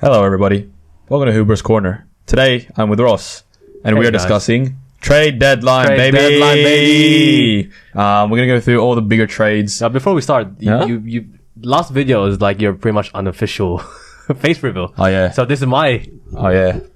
Hello, everybody. Welcome to Huber's Corner. Today, I'm with Ross, and we are discussing trade deadline, baby. We're gonna go through all the bigger trades. Now, before we start, you last video is like your pretty much unofficial face reveal. Oh yeah. So this is my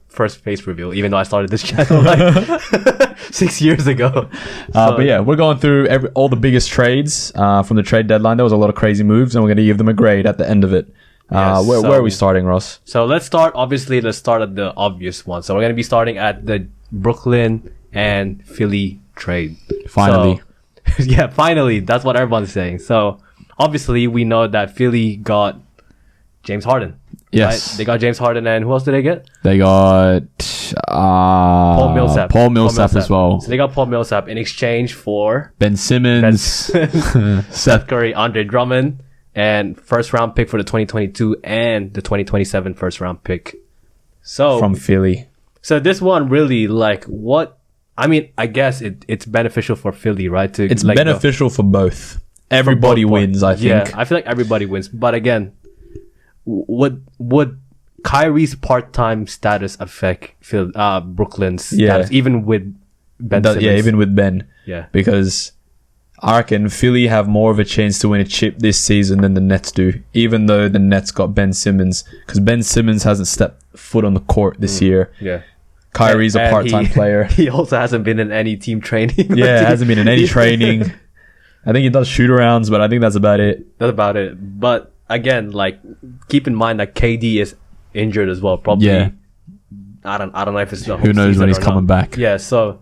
first face reveal, even though I started this channel like 6 years ago. But yeah, we're going through all the biggest trades from the trade deadline. There was a lot of crazy moves, and we're gonna give them a grade at the end of it. Where are we starting, Ross? So let's start at the obvious one. So we're going to be starting at the Brooklyn and Philly trade. Finally. So, yeah, finally. That's what everyone's saying. So obviously we know that Philly got James Harden. Yes. Right? They got James Harden, and who else did they get? They got Paul Millsap. Paul Millsap as well. So they got Paul Millsap in exchange for Ben Simmons, Seth Curry, Andre Drummond, and first round pick for the 2022 and the 2027 first round pick. So from Philly. So this one really I guess it's beneficial for Philly, right? It's beneficial for both. Everybody wins, I think. Yeah, I feel like everybody wins. But again, would Kyrie's part-time status affect Brooklyn's status, even with Ben Simmons? Yeah, even with Ben. Yeah. Because I reckon Philly have more of a chance to win a chip this season than the Nets do, even though the Nets got Ben Simmons, because Ben Simmons hasn't stepped foot on the court this year. Yeah. Kyrie's a part-time player. He also hasn't been in any team training. Yeah, hasn't been in any training. I think he does shoot-arounds, but I think that's about it. That's about it. But again, keep in mind that KD is injured as well. Probably. Yeah. I don't know if it's the whole Who knows when he's coming back. Yeah, so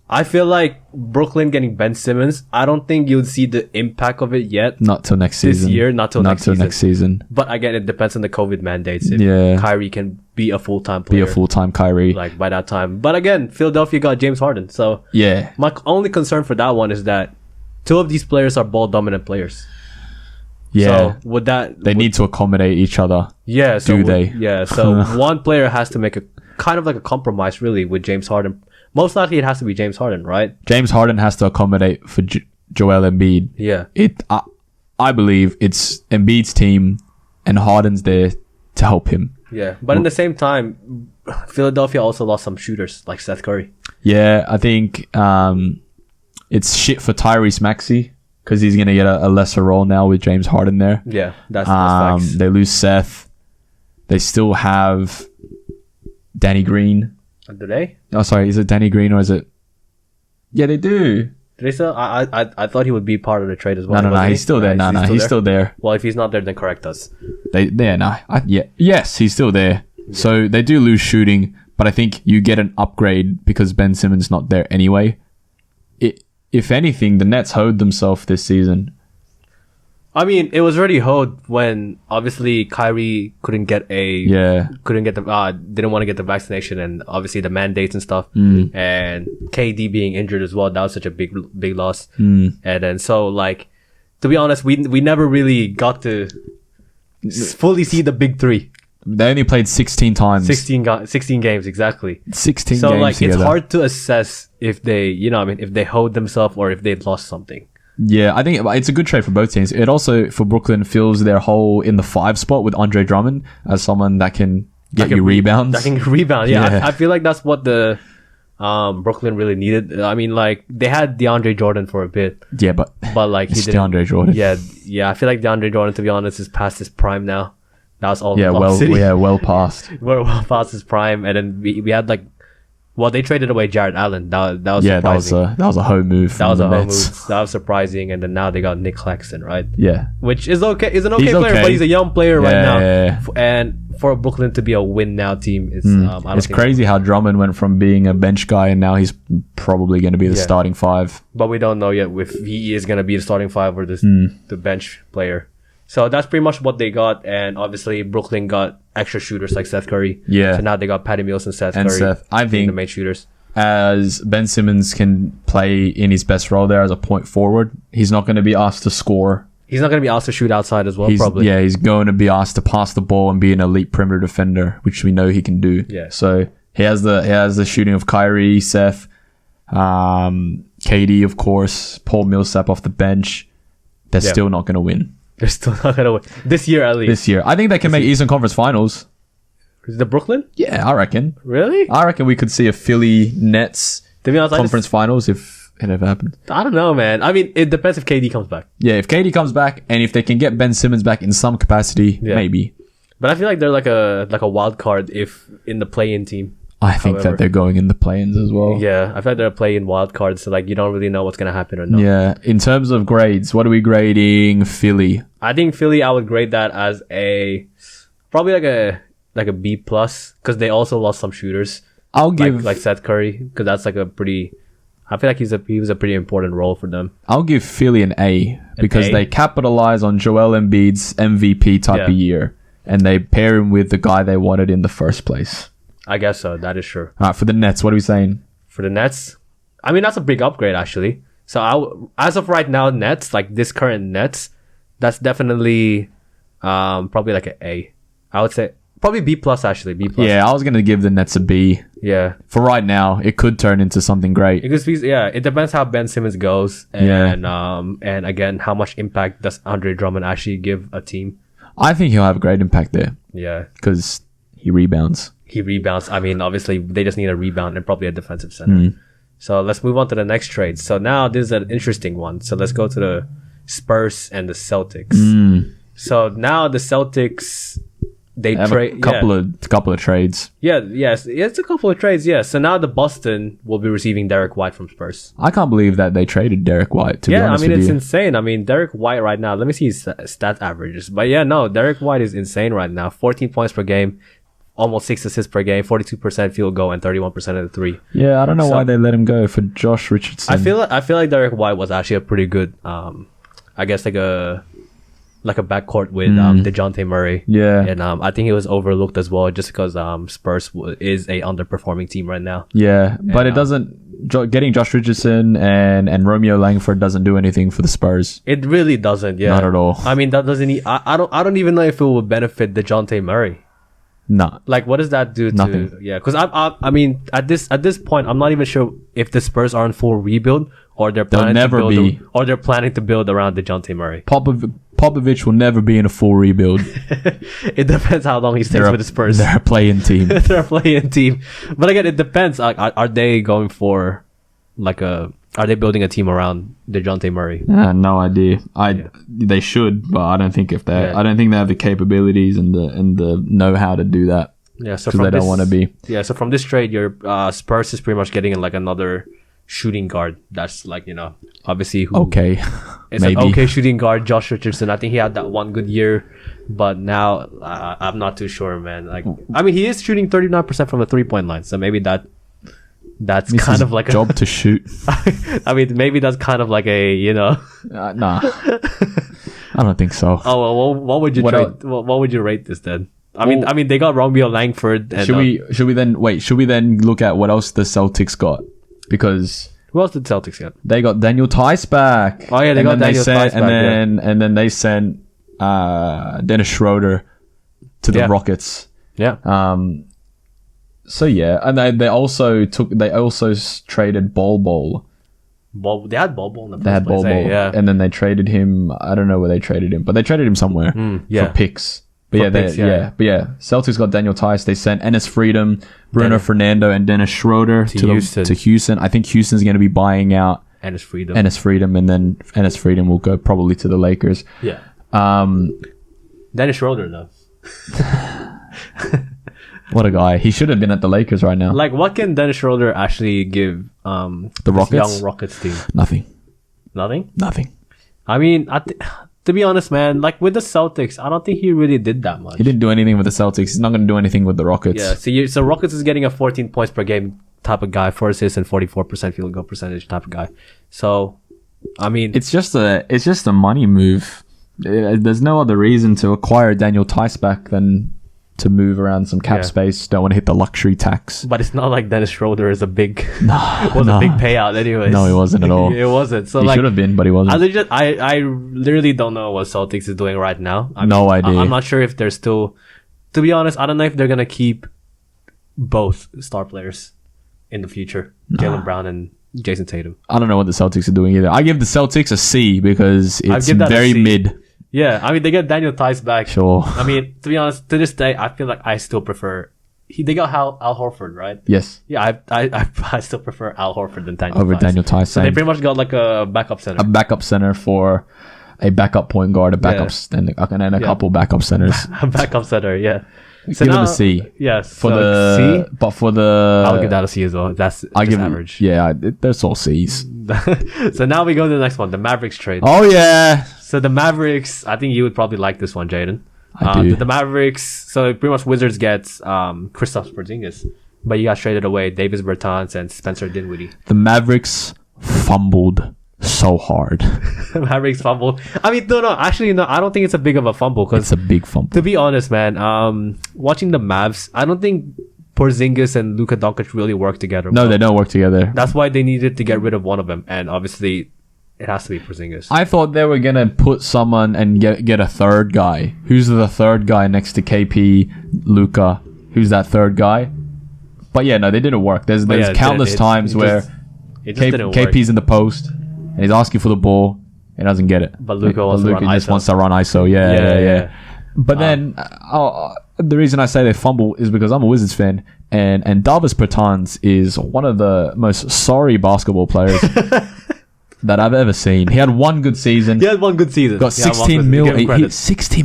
I feel like Brooklyn getting Ben Simmons, I don't think you'll see the impact of it yet. Not till next season. This year, not till next season. But But again, it depends on the COVID mandates. If Kyrie can be a full-time player. Be a full-time Kyrie. By that time. But again, Philadelphia got James Harden. So yeah. My only concern for that one is that two of these players are ball-dominant players. Yeah. So they need to accommodate each other. Yeah. So do they? Yeah. So one player has to make a kind of like a compromise, really, with James Harden. Most likely, it has to be James Harden, right? James Harden has to accommodate for Joel Embiid. Yeah. I believe it's Embiid's team, and Harden's there to help him. Yeah, but in the same time, Philadelphia also lost some shooters like Seth Curry. Yeah, I think it's shit for Tyrese Maxey because he's gonna get a lesser role now with James Harden there. Yeah, that's facts. They lose Seth. They still have Danny Green. Do they? Oh, sorry. Is it Danny Green or is it? Yeah, they do. Do they still? I thought he would be part of the trade as well. No. He's still there. No, he's still there. Well, if he's not there, then correct us. Yes, he's still there. Yeah. So they do lose shooting, but I think you get an upgrade because Ben Simmons not there anyway. If anything, the Nets hoed themselves this season. I mean, it was already hoed when obviously Kyrie didn't want to get the vaccination, and obviously the mandates and stuff, and KD being injured as well. That was such a big loss. And then to be honest, we never really got to fully see the big three. They only played 16 times. 16 games, exactly. 16 so games it's hard to assess if they, if they hoed themselves or if they lost something. Yeah, I think it's a good trade for both teams. It also, for Brooklyn, fills their hole in the 5 spot with Andre Drummond as someone that can get you rebounds. That can rebound, yeah. I feel like that's what the Brooklyn really needed. I mean, they had DeAndre Jordan for a bit. Yeah, but he's DeAndre Jordan. Yeah. I feel like DeAndre Jordan, to be honest, is past his prime now. That was all. Yeah, well past. We're well past his prime, and then we had they traded away Jared Allen. That was surprising. That was a home move. That was a home move. That was surprising, and then now they got Nick Claxton, right? Yeah, which is okay. He's an okay player, but he's a young player right now. Yeah. And for Brooklyn to be a win now team, it's crazy how Drummond went from being a bench guy and now he's probably going to be the starting 5. But we don't know yet if he is going to be the starting 5 or the bench player. So that's pretty much what they got, and obviously Brooklyn got extra shooters like Seth Curry. Yeah. So now they got Patty Mills and Seth Curry. I think the main shooters. As Ben Simmons can play in his best role there as a point forward, he's not going to be asked to score. He's not going to be asked to shoot outside as well, probably. Yeah, he's going to be asked to pass the ball and be an elite perimeter defender, which we know he can do. Yeah. So he has the shooting of Kyrie, Seth, KD, of course, Paul Millsap off the bench. They're still not going to win. They're still not going to win. This year, at least. This year. I think they can make Eastern Conference Finals. Is it Brooklyn? Yeah, I reckon. Really? I reckon we could see a Philly Nets To be honest, conference finals if it ever happened. I don't know, man. I mean, it depends if KD comes back. Yeah, if KD comes back and if they can get Ben Simmons back in some capacity, maybe. But I feel like they're like a wild card if in the play-in team. I think that they're going in the play-ins as well. Yeah, I feel like they're play-in wild cards, so like you don't really know what's gonna happen or not. Yeah. In terms of grades, what are we grading Philly? I think Philly, I would grade that as probably like a B plus because they also lost some shooters. I'll give like Seth Curry because that's like a pretty. I feel like he was a pretty important role for them. I'll give Philly an A because they capitalize on Joel Embiid's MVP type of year, and they pair him with the guy they wanted in the first place. I guess so. That is true. All right, for the Nets, what are we saying? For the Nets, I mean that's a big upgrade actually. So as of right now, Nets like this current Nets, that's definitely probably like an A. I would say probably B plus actually. B plus. Yeah, I was gonna give the Nets a B. Yeah. For right now, it could turn into something great. Because it depends how Ben Simmons goes, and again how much impact does Andre Drummond actually give a team. I think he'll have a great impact there. Yeah, because he rebounds. I mean, obviously they just need a rebound and probably a defensive center. So let's move on to the next trade. So now this is an interesting one. So let's go to the Spurs and the Celtics. So now the Celtics. They trade a couple of trades. It's a couple of trades. Yeah, so now the Boston will be receiving Derek White from Spurs. I can't believe that they traded Derek White. To be honest, it's insane. I mean, Derek White right now. Let me see his stat averages. But Derek White is insane right now. 14 points per game, almost 6 assists per game, 42% field goal, and 31% of the three. Yeah, I don't know why they let him go for Josh Richardson. I feel like Derek White was actually a pretty good. I guess like a backcourt with DeJounte Murray. Yeah. And I think he was overlooked as well just because Spurs is a underperforming team right now. Yeah, but it doesn't... Getting Josh Richardson and Romeo Langford doesn't do anything for the Spurs. It really doesn't, yeah. Not at all. I mean, that doesn't... I don't even know if it would benefit DeJounte Murray. No. Like, what does that do Nothing. to... Yeah, because I mean, at this point, I'm not even sure if the Spurs are in full rebuild or they're planning to build around DeJounte Murray. Popovich will never be in a full rebuild. It depends how long he stays with the Spurs. They're a play-in team. They're a play-in team. But again, it depends. Are they going for are they building a team around DeJounte Murray? No idea. They should, but I don't think I don't think they have the capabilities and the know-how to do that. Yeah, so because they don't want to be. Yeah, so from this trade, your Spurs is pretty much getting like another shooting guard. That's like obviously it's maybe an okay shooting guard. Josh Richardson. I think he had that one good year, but now I'm not too sure, man. Like, I mean, he is shooting 39% from the 3-point line, so maybe that's kind of like a job to shoot. I mean, maybe that's kind of like a nah. I don't think so. Oh well, what would you rate this then? I mean, they got Romeo Langford. And, should we then look at what else the Celtics got? Because who else did Celtics get? They got Daniel Tice back. Oh yeah, they got Daniel Tice back. And then they sent Dennis Schroeder to the Rockets. Yeah. So yeah, and they also traded Bol. They had Bol in the first place. They had Bol, and then they traded him. I don't know where they traded him, but they traded him somewhere for picks. But Celtics got Daniel Tice. They sent Enes Freedom, Bruno Fernando, and Dennis Schroeder to Houston. I think Houston's going to be buying out Enes Freedom, and then Enes Freedom will go probably to the Lakers. Yeah. Dennis Schroeder, though. What a guy. He should have been at the Lakers right now. Like, what can Dennis Schroeder actually give the Rockets? Young Rockets team? Nothing. Nothing? I mean, to be honest, man, like with the Celtics, I don't think he really did that much. He didn't do anything with the Celtics. He's not going to do anything with the Rockets. Yeah, so Rockets is getting a 14 points per game type of guy, 4 assists and 44% field goal percentage type of guy. So, I mean, it's just a money move. There's no other reason to acquire Daniel Tice back than to move around some cap space. Don't want to hit the luxury tax. But it's not like Dennis Schroeder is a big a big payout anyways. No, he wasn't at all. It wasn't. So he should have been, but he wasn't. I literally don't know what Celtics is doing right now. No idea. I'm not sure if they're still, to be honest, I don't know if they're gonna keep both star players in the future. Jaylen Brown and Jason Tatum. I don't know what the Celtics are doing either. I give the Celtics a C because it's very mid. Yeah, I mean, they get Daniel Tice back. Sure. I mean, to be honest, to this day, I feel like I still prefer they got Al Horford, right? Yes. Yeah, I still prefer Al Horford than Daniel Over Tice. Daniel Tice. So they pretty much got like a backup center. A backup center for a backup point guard, a backup and a couple backup centers. A backup center, yeah. So give it a C. Yes. For so the C? but for the I'll give that a C as well. That's I give average. That's all C's. So now we go to the next one, the Mavericks trade. Oh yeah. So the Mavericks, I think you would probably like this one, Jaden. I do. The Mavericks, so pretty much Wizards gets Kristaps Porzingis, but you guys traded away Davis Bertans and Spencer Dinwiddie. The Mavericks fumbled so hard. Mavericks fumble. I mean, actually, I don't think it's a big of a fumble because It's a big fumble. to be honest, man, watching the Mavs, I don't think Porzingis and Luka Doncic really work together. No, they don't work together. That's why they needed to get rid of one of them, and obviously, it has to be Porzingis. I thought they were gonna put someone and get a third guy. Who's the third guy next to KP, Luka? Who's that third guy? But yeah, no, they didn't work. There's countless times where it just didn't work. KP's in the post and he's asking for the ball and doesn't get it. But Luka just wants to run ISO. Yeah. But then the reason I say they fumble is because I'm a Wizards fan, and Davis Bertans is one of the most sorry basketball players that I've ever seen. He had one good season. Got $16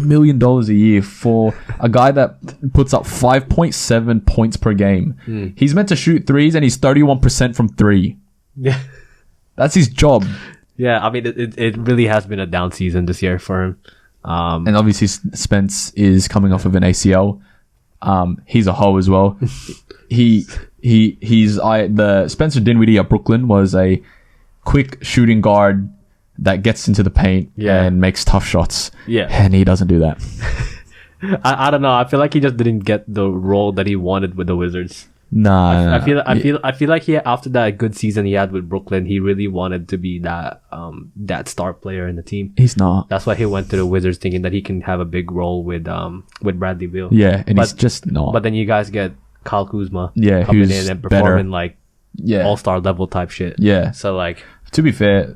million a year for a guy that puts up 5.7 points per game. He's meant to shoot threes and he's 31% from three. Yeah. That's his job. Yeah, I mean, it really has been a down season this year for him. And obviously Spence is coming off of an ACL. He's a hoe as well. The Spencer Dinwiddie at Brooklyn was a quick shooting guard that gets into the paint and makes tough shots. Yeah. And he doesn't do that. I don't know. I feel like he just didn't get the role that he wanted with the Wizards. Nah. I feel like after that good season he had with Brooklyn, he really wanted to be that star player in the team. He's not. That's why he went to the Wizards thinking that he can have a big role with Bradley Beal. Yeah, and he's just not. But then you guys get Kyle Kuzma coming in and performing better. all-star level type shit. Yeah. So to be fair,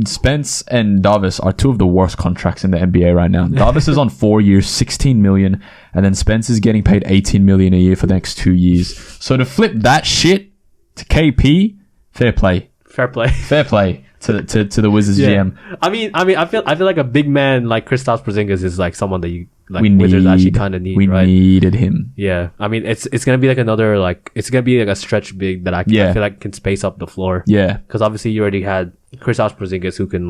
Spence and Davis are two of the worst contracts in the NBA right now. Davis is on 4 years, $16 million, and then Spence is getting paid $18 million a year for the next 2 years. So to flip that shit to KP, fair play to the Wizards GM. I mean, I feel like a big man like Kristaps Porzingis is like someone that you Wizards actually kind of need. We needed him. Yeah, I mean, it's gonna be like it's gonna be like a stretch big that I feel like can space up the floor. Yeah, because obviously you already had Kristaps Porzingis who can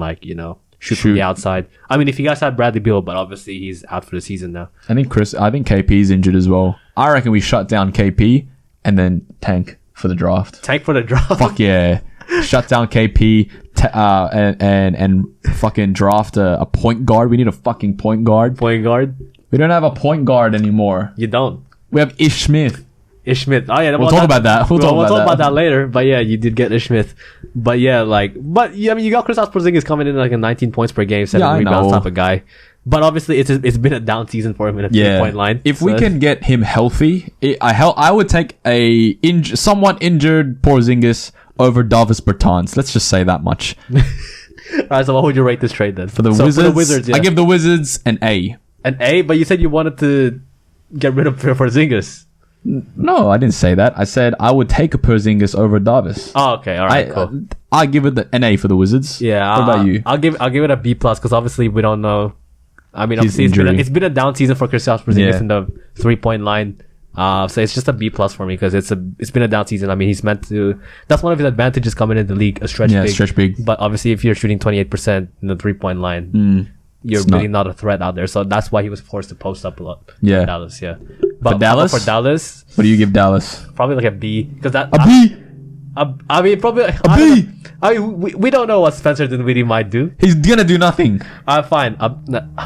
shoot from the outside. I mean, if you guys had Bradley Beal, but obviously he's out for the season now. I think KP's injured as well. I reckon we shut down KP and then tank for the draft. Fuck yeah. Shut down KP and fucking draft a point guard. We need a fucking point guard. We don't have a point guard anymore. You don't. We have Ish Smith. Oh yeah, we'll talk about that. We'll talk about that later. But yeah, you did get Ish Smith. But yeah, I mean, you got Kristaps Porzingis coming in like a 19 points per game, 7 rebounds type of guy. But obviously, it's been a down season for him in a 3-point line. If we can get him healthy, I would take a somewhat injured Porzingis over Davis Bertans. Let's just say that much. Alright, so what would you rate this trade then? For the Wizards, I give the Wizards an A. An A? But you said you wanted to get rid of Porzingis. No, I didn't say that. I said I would take a Porzingis over Davis. Oh, okay. All right, cool. I give it an A for the Wizards. Yeah. What about you? I'll give it a B plus because obviously we don't know. I mean, obviously it's been a down season for Kristaps Porzingis in the 3-point line. So it's just a B plus for me because it's been a down season. I mean, he's meant to. That's one of his advantages coming in the league, a stretch big. But obviously, if you're shooting 28% in the 3-point line, you're really not a threat out there. So that's why he was forced to post up a lot. Yeah, Dallas. Yeah, but for Dallas, what do you give Dallas? Probably like a B because a B. I mean, probably a B. I mean, we don't know what Spencer Dinwiddie might do. He's gonna do nothing. Fine.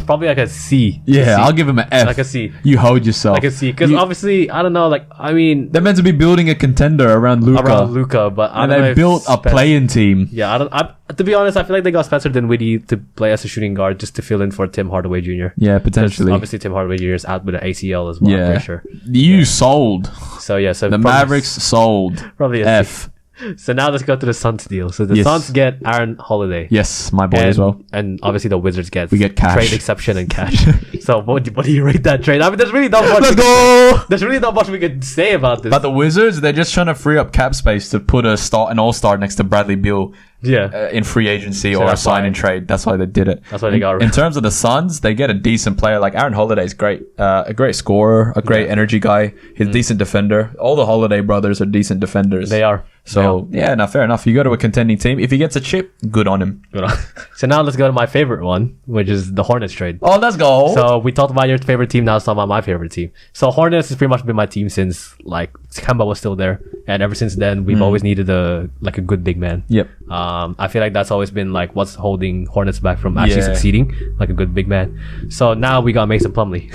Probably like a C. Yeah, I'll give him an F. Like a C. You hold yourself. Like a C, because obviously I don't know. I mean, they're meant to be building a contender around Luka. But and they built a play-in team. Yeah, to be honest, I feel like they got Spencer Dinwiddie to play as a shooting guard just to fill in for Tim Hardaway Jr. Yeah, potentially. Obviously, Tim Hardaway Jr. is out with an ACL as well. Yeah, I'm pretty sure. You sold. So the Mavericks sold. Probably a F. So now let's go to the Suns deal. So the Yes. Suns get Aaron Holiday. Yes, my boy as well. And obviously the Wizards We get cash. trade exception and cash. So what do you rate that trade? I mean, there's really not much. Let's go. There's really not much we can say about this. But the Wizards, they're just trying to free up cap space to put an all-star next to Bradley Beal yeah. in free agency So or a that's sign why- and trade. That's why they did it. That's why they got rid- In terms of the Suns, they get a decent player like Aaron Holiday is great, a great scorer, a great energy guy. He's a decent defender. All the Holiday brothers are decent defenders. They are. So yeah, no, fair enough. You go to a contending team. If he gets a chip, good on him. Good on. So now let's go to my favorite one, which is the Hornets trade. Oh, let's go. So we talked about your favorite team. Now let's talk about my favorite team. So Hornets has pretty much been my team since like Kemba was still there, and ever since then we've always needed a good big man. Yep. I feel like that's always been like what's holding Hornets back from actually Yeah. succeeding, like a good big man. So now we got Mason Plumlee.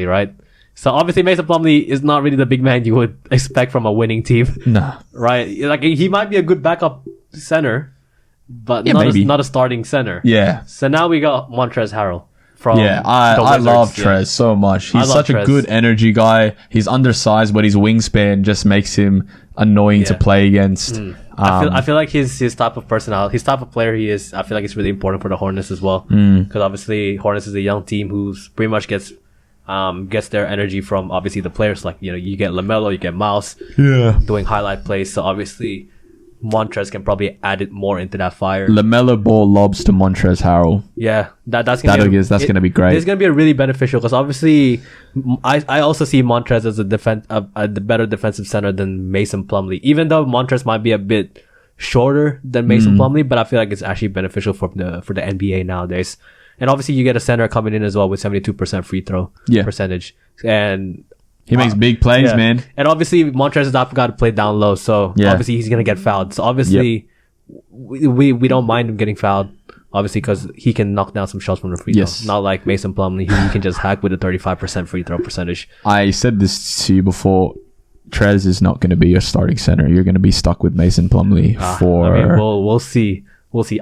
Right? So obviously Mason Plumlee is not really the big man you would expect from a winning team, Nah. right? Like he might be a good backup center, but Yeah, not maybe. not a starting center. Yeah. So now we got Montrezl Harrell from Yeah, the I Wizards. love Yeah. Trez so much. I He's love such a Trez. good energy guy. He's undersized, but his wingspan just makes him annoying to Yeah. play against. I feel like his type of personality, his type of player he is, I feel like it's really important for the Hornets as well. Because obviously Hornets is a young team who's pretty much gets their energy from obviously the players. Like, you know, you get LaMelo, you get Miles doing highlight plays. So obviously Montrez can probably add it more into that fire. LaMelo Ball lobs to Montrezl Harrell. Yeah, that's gonna be great. It's gonna be a really beneficial because obviously, I also see Montrez as the better defensive center than Mason Plumlee. Even though Montrez might be a bit shorter than Mason Plumlee, but I feel like it's actually beneficial for the NBA nowadays. And obviously, you get a center coming in as well with 72% free throw percentage, and He makes big plays, man. And obviously, Montrez has not got to play down low, so obviously he's gonna get fouled. So obviously, we don't mind him getting fouled, obviously, because he can knock down some shots from the free throw. Not like Mason Plumlee, who you can just hack with a 35% free throw percentage. I said this to you before. Trez is not going to be your starting center. You're going to be stuck with Mason Plumlee for. I mean, we'll see.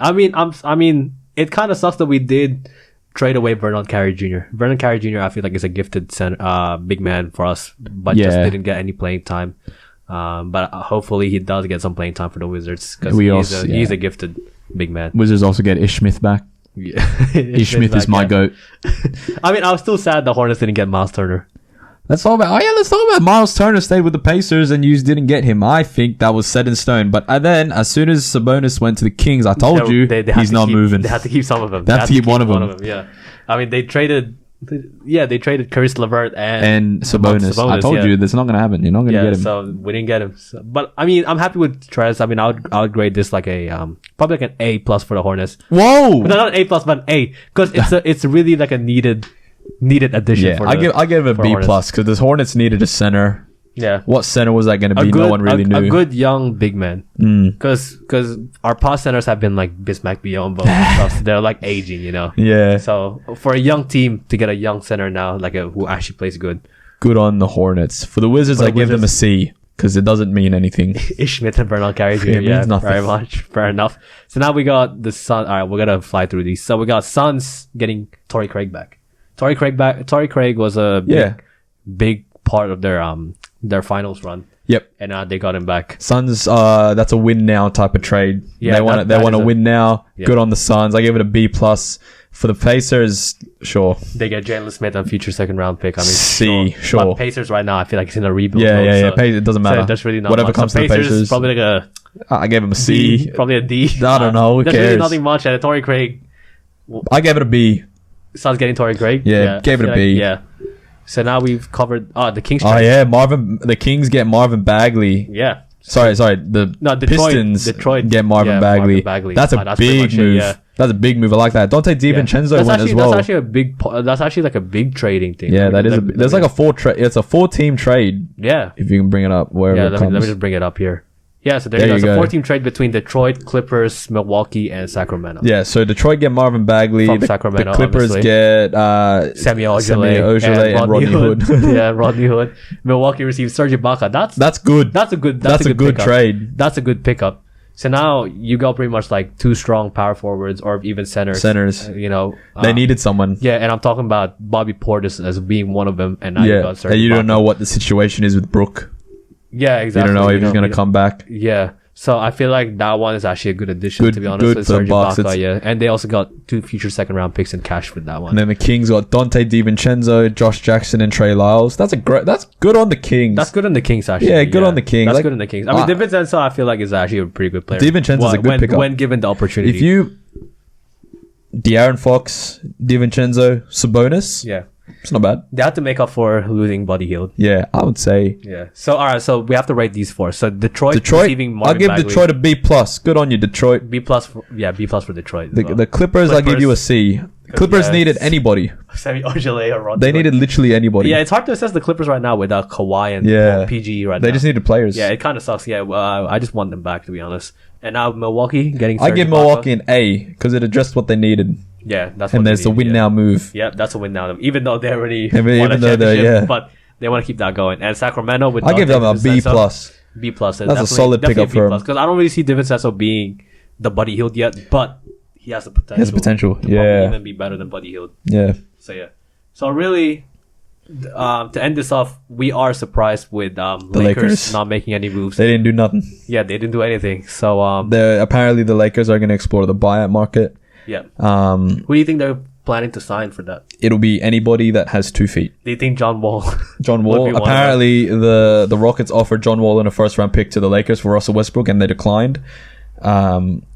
I mean, it kind of sucks that we did trade away Vernon Carey Jr. Vernon Carey Jr. I feel like is a gifted big man for us, but just didn't get any playing time. But hopefully he does get some playing time for the Wizards because he's a gifted big man. Wizards also get Ish Smith back. Yeah. Ish Smith is my goat. I mean, I was still sad the Hornets didn't get Miles Turner. Let's talk about Miles Turner stayed with the Pacers and you didn't get him. I think that was set in stone. But then, as soon as Sabonis went to the Kings, I told you he's not moving. They had to keep some of them. They have to keep one of them. Yeah, I mean they traded Caris LeVert and Sabonis. I told you that's not going to happen. You're not going to get him. So we didn't get him. But I mean, I'm happy with Trez. I mean, I would grade this like a probably like an A+ for the Hornets. Whoa! No, not an A+, but an A, because it's really like a needed addition. Yeah, for I give it a B+ Hornets. because the Hornets needed a center. Yeah. What center was that going to be? No one really knew. A good young big man. Because our past centers have been like Bismack Biyombo and stuff. So they're like aging, you know. Yeah. So for a young team to get a young center now, like who actually plays good. Good on the Hornets. For the Wizards, I give them a C because it doesn't mean anything. Ish Smith and Vernon Carey Jr. It means nothing. Very much. Fair enough. So now we got the Suns. All right, we're gonna fly through these. So we got Suns getting Torrey Craig back. Torrey Craig was a big part of their finals run. Yep. And they got him back. Suns, that's a win now type of trade. Yeah, they want to win now. Yeah. Good on the Suns. I give it a B+. For the Pacers, sure. They get Jalen Smith and future second round pick. I mean, C, sure. But Pacers right now, I feel like it's in a rebuild. Yeah, mode, yeah. so It doesn't matter. So that's really not whatever much. comes So to the Pacers. Probably like I gave him a C. D, probably a D. I don't know. Who There's cares? really nothing much. And Torrey Craig. I gave it a B. Suns getting Torrey Craig. Yeah, gave it a B. Yeah. So now we've covered the Kings. Oh yeah, the Kings get Marvin Bagley. Yeah. Sorry. Pistons get Marvin Bagley. That's a big move. That's a big move. I like that. Dante DiVincenzo went as well. That's actually a big. That's actually like a big trading thing. Yeah, that is. There's like a 4-team trade. Yeah. If you can bring it up wherever it comes. Let me just bring it up here. Yeah, so there's a 4-team trade between Detroit, Clippers, Milwaukee, and Sacramento. Yeah, so Detroit get Marvin Bagley. From Sacramento, the Clippers obviously. get Semi Ojeleye and Rodney Hood. Yeah, Rodney Hood. Milwaukee receives Serge Ibaka. That's good. That's a good pickup. Trade. That's a good pickup. So now you got pretty much like two strong power forwards or even centers. They needed someone. Yeah, and I'm talking about Bobby Portis as being one of them. And now you got Serge and you Ibaka. don't know what the situation is with Brook. Yeah, You exactly. don't know if he's You going to come back. Yeah. So I feel like that one is actually a good addition, to be honest, good with for the Serge Bucks. Ibaka, yeah. And they also got 2 future second round picks in cash with that one. And then the Kings got Dante DiVincenzo, Josh Jackson, and Trey Lyles. That's good on the Kings. That's good on the Kings, actually. Yeah, good on the Kings. That's Like, good on the Kings. I mean, DiVincenzo, I feel like, is actually a pretty good player. DiVincenzo's a good pickup. When given the opportunity. If you De'Aaron Fox, DiVincenzo, Sabonis, Yeah. it's not bad. They have to make up for losing Buddy Hield. Yeah, I would say Yeah. So, all right. So, we have to rate these 4. So, Detroit receiving I'll Marvin give Bagley. Detroit a B plus. Good on you, Detroit. B plus for Detroit. as well. The Clippers, I give you a C. Clippers needed anybody. Semi Ojale or Rondo. They needed literally anybody. Yeah, it's hard to assess the Clippers right now without Kawhi and PG right now. They just needed players. Yeah, it kind of sucks. Yeah, I just want them back, to be honest. And now Milwaukee getting. I Serge give Ibaka. Milwaukee an A because it addressed what they needed. Yeah, that's what And they there's the need, win now move. Yeah, that's a win now. Even though they already Even won a though they're- championship, yeah. but they want to keep that going. And Sacramento with I give them a B plus. B plus. That's a solid pickup for him. Because I don't really see DiVincenzo being the Buddy Hield yet, but he has the potential. He has potential. to probably Yeah. even be better than Buddy Hield. Yeah. So yeah. So really, to end this off, we are surprised with Lakers. not making any moves. They didn't do nothing. Yeah, they didn't do anything. So Apparently the Lakers are going to explore the buyout market. yeah. Who do you think they're planning to sign for that? It'll be anybody that has 2 feet. Do you think John Wall? John would be Wall. one of Apparently the Rockets offered John Wall in a first round pick to the Lakers for Russell Westbrook and they declined.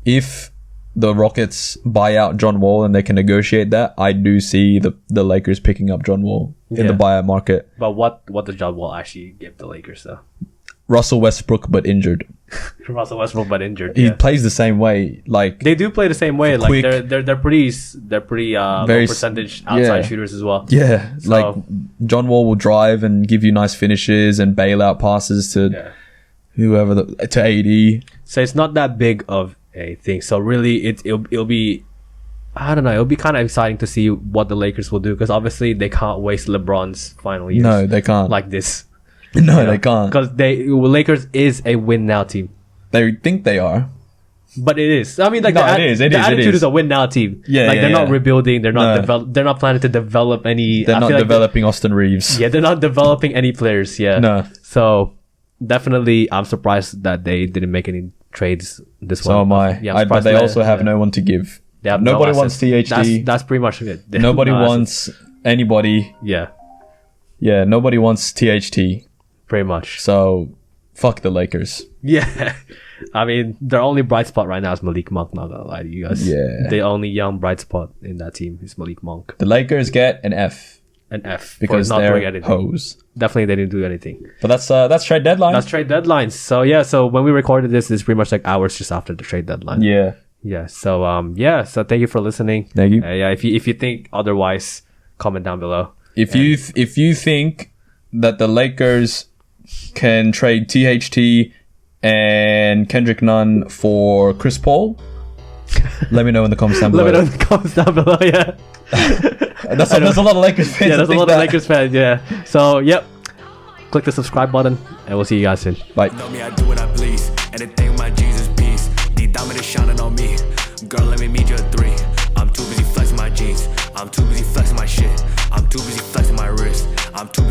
If the Rockets buy out John Wall and they can negotiate that, I do see the Lakers picking up John Wall in the Yeah. buyout market. But what does John Wall actually give the Lakers though? Russell Westbrook but injured. Russell Westbrook but injured. He Yeah. plays the same way. Like They do play the same way. Like Quick. they're pretty low Very percentage outside yeah. shooters as well. yeah, So- like John Wall will drive and give you nice finishes and bail out passes to Yeah. whoever to AD. So it's not that big of a thing. So really, it'll be, I don't know. It'll be kind of exciting to see what the Lakers will do because obviously they can't waste LeBron's final years. No, they can't. like this. No, they can't. Because Lakers is a win now team, They think they are. but it is. I mean, like No, the attitude is. is a win now team. Yeah, like yeah, they're not yeah. rebuilding. They're not No. They're not planning to develop any. They're I not feel like developing Austin Reeves. Yeah, they're not developing any players. Yeah. No. So definitely, I'm surprised that they didn't make any trades this one. So am I. Yeah, I'm But surprised they that- also have yeah. no one to give. They have Nobody no wants assets. THD. That's pretty much it. They have Nobody no assets. wants anybody. Yeah, Yeah, nobody wants THT. pretty much. So fuck the Lakers. Yeah. I mean, their only bright spot right now is Malik Monk. Not gonna lie to you guys. Yeah. The only young bright spot in that team is Malik Monk. The Lakers get an F An F because for not doing they're anything. hoes. Definitely, they didn't do anything. But that's trade deadline. That's trade deadlines. So yeah. So when we recorded this, it's pretty much like hours just after the trade deadline. yeah. Yeah. So yeah. So thank you for listening. Thank you. Yeah. If you think otherwise, comment down below. If you think that the Lakers can trade THT and Kendrick Nunn for Chris Paul, let me know in the comments down below. Let me know in the comments down below. Yeah. That's a lot of Lakers fans. Yeah, there's a that lot think of Lakers fans. Yeah. So yep. Click the subscribe button, and we'll see you guys soon. Bye. Know me, I do what I please. Anything with my Jesus peace. The diamond is shining on me. Girl, let me meet you at 3. I'm too busy flexing my jeans. I'm too busy flexing my shit. I'm too busy flexing my wrist. I'm too